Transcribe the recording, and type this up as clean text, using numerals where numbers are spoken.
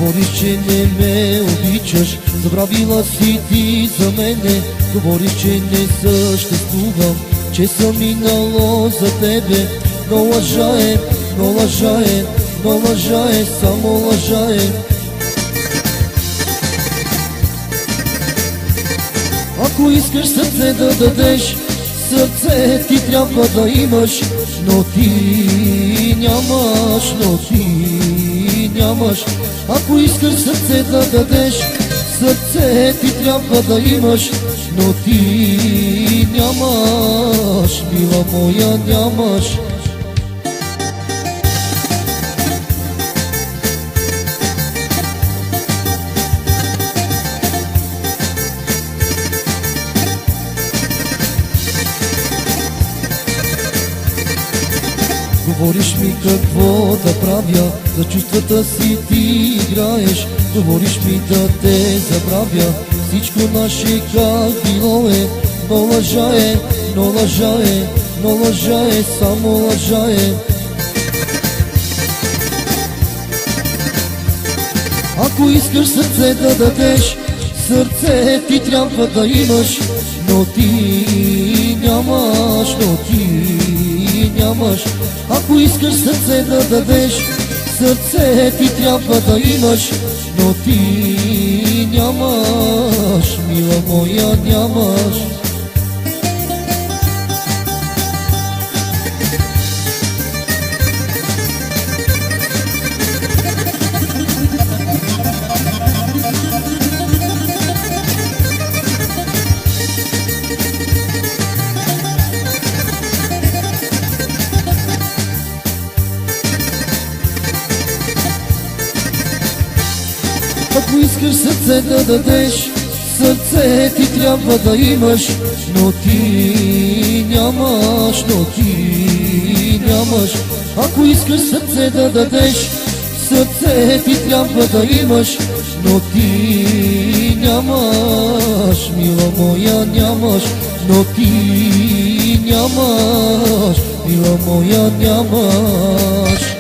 Говориш, че не ме обичаш, забравила си ти за мене. Говориш, че не съществувам, че съм минало за тебе. Но лъжа е, но лъжа е, но лъжа е, само лъжа е. Ако искаш сърце да дадеш, сърце ти трябва да имаш, но ти нямаш, но ти нямаш. Ако искаш сърце да дадеш, сърце ти трябва да имаш, но ти нямаш, мила моя, нямаш. Говориш ми какво да правя, за чувствата си ти играеш. Говориш ми да те забравя, всичко наше как било е. Но лъжа е, но лъжа е, но лъжа е, само лъжа е. Ако искаш сърце да дадеш, сърце ти трябва да имаш, но ти нямаш, но ти нямаш. Ако искаш сърце да дадеш, сърце ти трябва да имаш, но ти нямаш, мила моя, нямаш. Ако искаш сърце да дадеш, сърце ти трябва да имаш, но ти нямаш, но ти нямаш. Ако искаш сърце да дадеш, сърце ти трябва да имаш, но ти нямаш, мила моя, нямаш, но ти нямаш, мила моя, нямаш.